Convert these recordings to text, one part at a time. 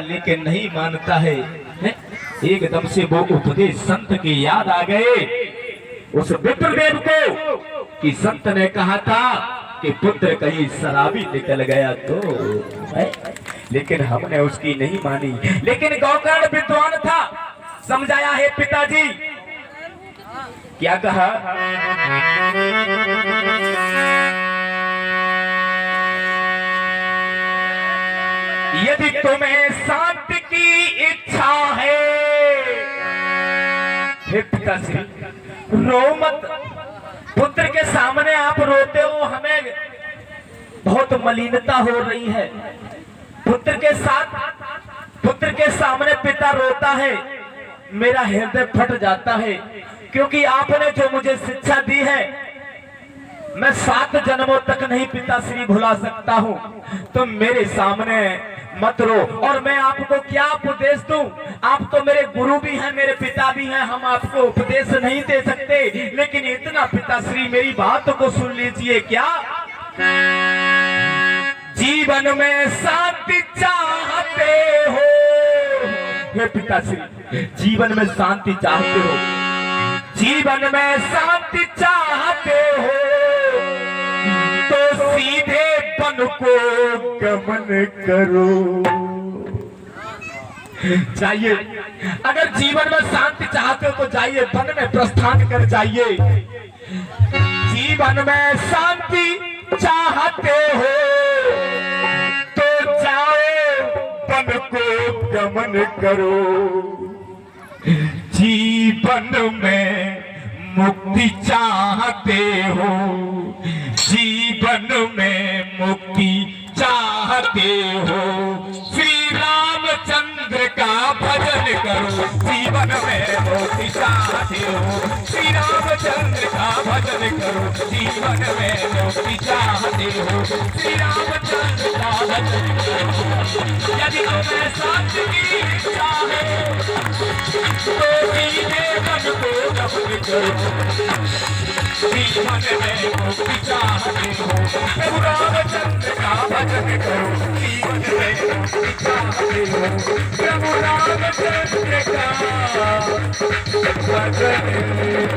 लेकिन नहीं मानता है, एकदम से वो उपदेश संत की याद आ गए उस विप्रदेव को कि संत ने कहा था कि पुत्र कहीं शराबी निकल गया तो लेकिन हमने उसकी नहीं मानी। लेकिन गौकर्ण विद्वान था, समझाया है पिताजी, क्या कहा, यदि तुम्हें शांति की इच्छा है हे पिताश्री रो मत। पुत्र के सामने आप रोते हो, हमें बहुत मलिनता हो रही है। पुत्र के साथ, पुत्र के सामने पिता रोता है, मेरा हृदय फट जाता है, क्योंकि आपने जो मुझे शिक्षा दी है मैं 7 जन्मों तक नहीं पिताश्री भुला सकता हूँ। तुम मेरे सामने मत रो। और मैं आपको क्या उपदेश दूं? आप तो मेरे गुरु भी हैं, मेरे पिता भी हैं, हम आपको उपदेश नहीं दे सकते, लेकिन इतना पिताश्री मेरी बात को सुन लीजिए। क्या जीवन में शांति चाहते हो हे पिताश्री, जीवन में शांति चाहते हो, जीवन में शांति चाहते हो तो सीधे वन को गमन करो। जाइए, अगर जीवन में शांति चाहते हो तो जाइए, वन में प्रस्थान कर जाइए। जीवन में शांति चाहते हो तो जाओ वन को गमन करो। जीवन में मुक्ति चाहते हो, जीवन में मुक्ति चाहते हो, श्री रामचंद्र का भजन करो। जीवन में मुक्ति चाहते हो, श्री रामचंद्र का भजन करो। जीवन में मुक्ति चाहते हो, श्री रामचंद्र का भजन करो। यदि तुम्हें शांति की इच्छा है तो सीधे मन को गमन करो। जीवन में मुक्ति चाहते हो, प्रभु रामचंद्र का भजन करो। जीवन में मुक्ति चाहते हो, प्रभु रामचंद्र का भजन करो।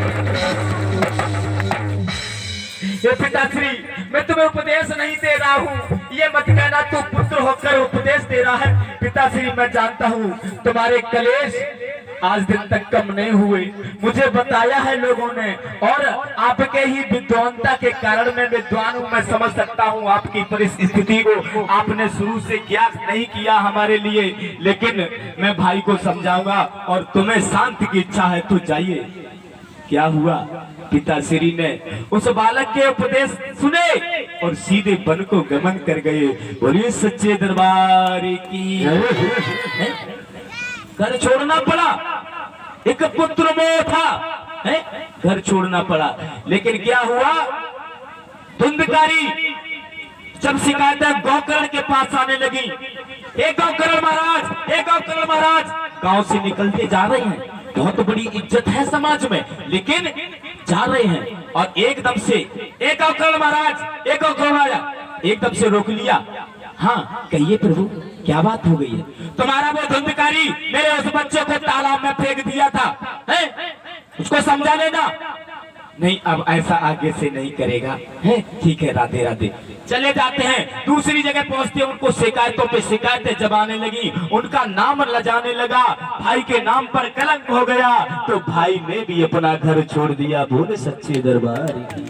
पिताश्री मैं तुम्हें उपदेश नहीं दे रहा हूँ, ये मत कहना तू पुत्र होकर उपदेश दे रहा है। पिताश्री मैं जानता हूँ तुम्हारे कलेश आज दिन तक कम नहीं हुए, मुझे बताया है लोगों ने, और आपके ही विद्वानता के कारण मैं विद्वान हूँ, मैं समझ सकता हूँ आपकी परिस्थिति को। आपने शुरू से क्या नहीं किया हमारे लिए, लेकिन मैं भाई को समझाऊंगा। और तुम्हें शांति की इच्छा है तो जाइए। क्या हुआ, पिताश्री ने उस बालक के उपदेश सुने और सीधे वन को गमन कर गए। बोलिए सच्चे दरबार की। घर छोड़ना पड़ा, एक पुत्र मोह था, घर छोड़ना पड़ा। लेकिन क्या हुआ, धुंधकारी जब शिकायतें गौकर्ण के पास आने लगी, एक गौकर्ण महाराज, एक गौकर्ण महाराज, गांव से निकलते जा रहे हैं, बहुत बड़ी इज्जत है समाज में, लेकिन जा रहे हैं और एकदम से एक गौकर्ण महाराज, एक गौकर्ण महाराज एकदम से रोक लिया। हाँ कहिए प्रभु क्या बात हो गई है? तुम्हारा वो धुंधकारी मेरे उस बच्चे को तालाब में फेंक दिया था, उसको समझा लेना। नहीं अब ऐसा आगे से नहीं करेगा, है ठीक है, राधे राधे। चले जाते हैं, दूसरी जगह पहुंचते हैं, उनको शिकायतों पे शिकायतें जमाने लगी, उनका नाम लजाने लगा, भाई के नाम पर कलंक हो गया, तो भाई ने भी अपना घर छोड़ दिया। बोले सच्चे दरबार की।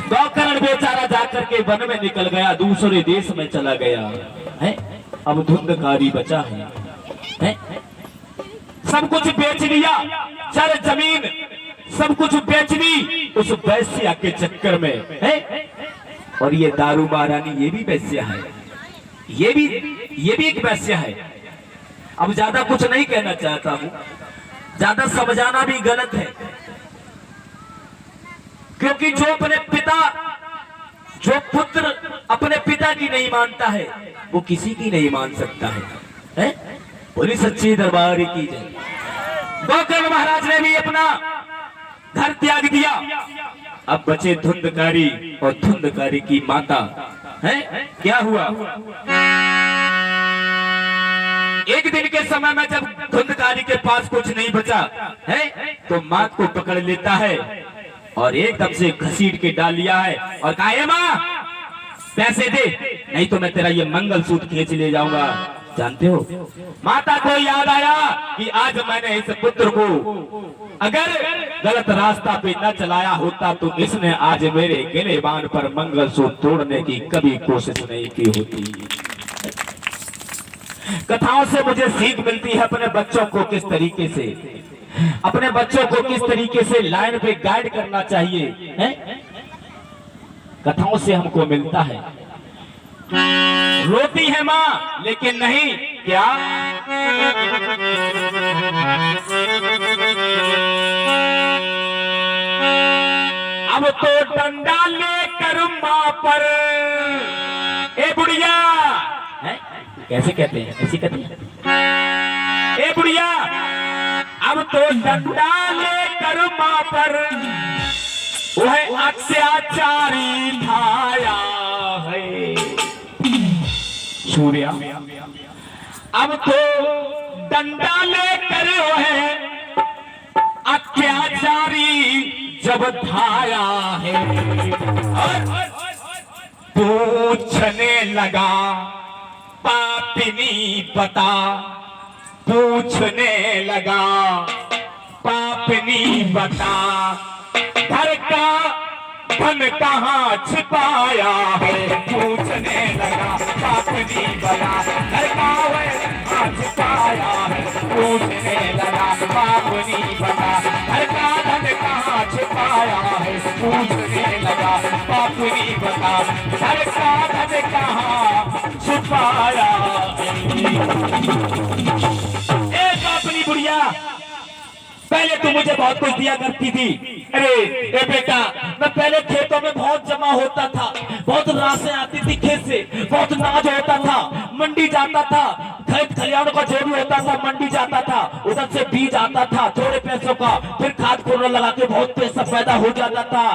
गौकर्ण बेचारा जाकर के वन में निकल गया, दूसरे देश में चला गया है। अब धुंधकारी बचा है, सब कुछ बेच लिया, जर जमीन सब कुछ बेच दी उस वैश्या के चक्कर में है। और ये दारू महारानी ये भी वैश्या है, ये भी एक वैश्या है। अब ज्यादा कुछ नहीं कहना चाहता हूं, ज्यादा समझाना भी गलत है, क्योंकि जो अपने पिता, जो पुत्र अपने पिता की नहीं मानता है वो किसी की नहीं मान सकता है। बोली सच्ची दरबार की जय। गौकर्ण महाराज ने भी अपना घर त्याग दिया, अब बचे धुंधकारी और धुंधकारी की माता है। क्या हुआ, एक दिन के समय में जब धुंधकारी के पास कुछ नहीं बचा है तो माँ को पकड़ लेता है और एकदम से घसीट के डाल लिया है और कहा, "ए माँ, पैसे दे, नहीं तो मैं तेरा ये मंगलसूत्र खींच ले जाऊंगा।" जानते हो, माता को याद आया कि आज मैंने इस पुत्र को अगर गलत रास्ता पे न चलाया होता तो इसने आज मेरे गिरेबान पर मंगलसूत्र तोड़ने की कभी कोशिश नहीं की होती। कथाओं से मुझे सीख मिलती है अपने बच्चों को किस तरीके से, अपने बच्चों को किस तरीके से लाइन पे गाइड करना चाहिए है? कथाओं से हमको मिलता है। रोती है माँ लेकिन नहीं, क्या अब तो डंडा लेकर माँ पर, ए बुढ़िया, कैसे कहते हैं, ऐसी कहते हैं, ए बुढ़िया अब तो डंडा लेकर माँ पर वह अत्याचारी ढाया है। सूर्या अब तो डंडा लेकर वह अत्याचारी जब धाया है और पूछने लगा, पापिनी बता, पूछने लगा, पापिनी बता, घर का धन कहाँ छिपाया है। पूछने लगा, पापिनी बता, घर का कहाँ छिपाया है। पूछने लगा, पापिनी बता, घर का धन कहाँ छिपाया है। पूछने लगा, पापिनी बता, घर का धन कहाँ छुपाया। एक अपनी बुढ़िया, पहले तू मुझे बहुत कुछ दिया करती थी। अरे ए बेटा, मैं पहले खेतों में बहुत जमा होता था, बहुत राशें आती थी खेत से, बहुत नाज होता था, मंडी जाता था, खेत खलिहानों का जो भी होता था मंडी जाता था, उधर से बीज आता था थोड़े पैसों का, फिर खाद खोलने लगा के बहुत पैसा पैदा हो जाता था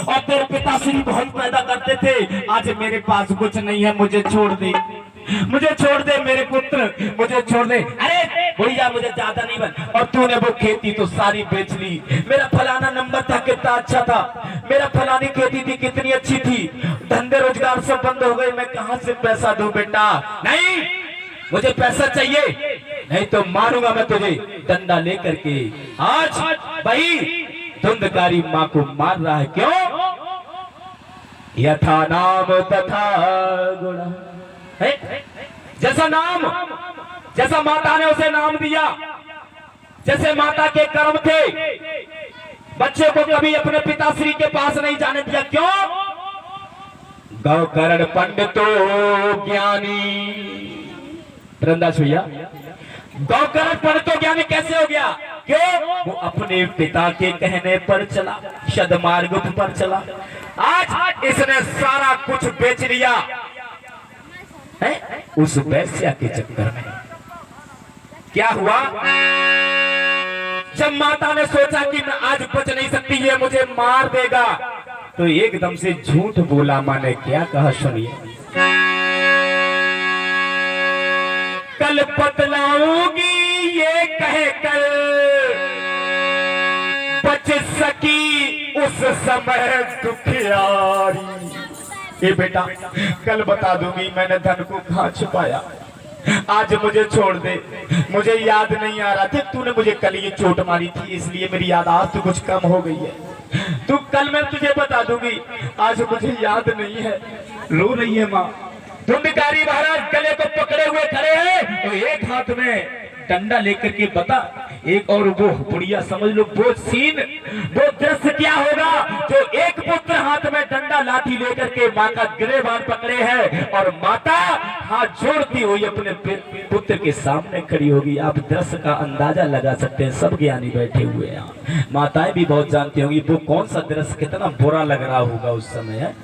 और तेरे पिताश्री बहुत पैदा करते थे। आज मेरे पास कुछ नहीं है, मुझे छोड़ दे, मुझे छोड़ दे मेरे पुत्र, मुझे छोड़ दे। अरे भैया मुझे ज्यादा नहीं बन, और तूने वो खेती तो सारी बेच ली। मेरा फलाना नंबर था कितना अच्छा था, मेरा फलानी खेती थी कितनी अच्छी थी, धंधे रोजगार सब बंद हो गए, मैं कहां से पैसा दूं बेटा। नहीं, मुझे पैसा चाहिए, नहीं तो मारूंगा मैं तुझे डंडा लेकर के। आज भाई धुंधकारी माँ को मार रहा है, क्यों? यथा नाम तथा गुण है, जैसा नाम, जैसा माता ने उसे नाम दिया, जैसे माता के कर्म थे, बच्चे को कभी अपने पिताश्री के पास नहीं जाने दिया। क्यों? गौकर्ण पंडितो ज्ञानी, भैया गौकर्ण पंडितो ज्ञानी कैसे हो गया? क्यों? वो अपने पिता के कहने पर चला, सद्मार्ग पर चला। आज इसने सारा कुछ बेच लिया है उस वैश्या के चक्कर में। क्या हुआ? जब माता ने सोचा कि मैं आज बच नहीं सकती, ये मुझे मार देगा, तो एकदम से झूठ बोला। माँ ने क्या कहा सुनिए, कल बतलाऊंगी ये कहकर बच सकी उस समय दुखियारी। ये बेटा कल बता दूंगी मैंने धन को कहाँ छुपाया, आज मुझे छोड़ दे, मुझे याद नहीं आ रहा था। तूने मुझे कल ये चोट मारी थी इसलिए मेरी याद आज तो कुछ कम हो गई है, तू कल मैं तुझे बता दूंगी, आज मुझे याद नहीं है। रो रही है माँ। धुंधकारी महाराज गले को पकड़े हुए खड़े हैं, तो एक हाथ में डंडा लेकर के बता, एक और वो बुढ़िया, समझ लो वो सीन, वो दृश्य क्या होगा जो एक पुत्र हाथ में डंडा लाठी लेकर के माँ का गिरेबान पकड़े है और माता हाथ जोड़ती हुई अपने पुत्र के सामने खड़ी होगी। आप दृश्य का अंदाजा लगा सकते हैं, सब ज्ञानी बैठे हुए हैं, माताएं भी बहुत जानती होंगी वो कौन सा दृश्य कितना बुरा लग रहा होगा उस समय है।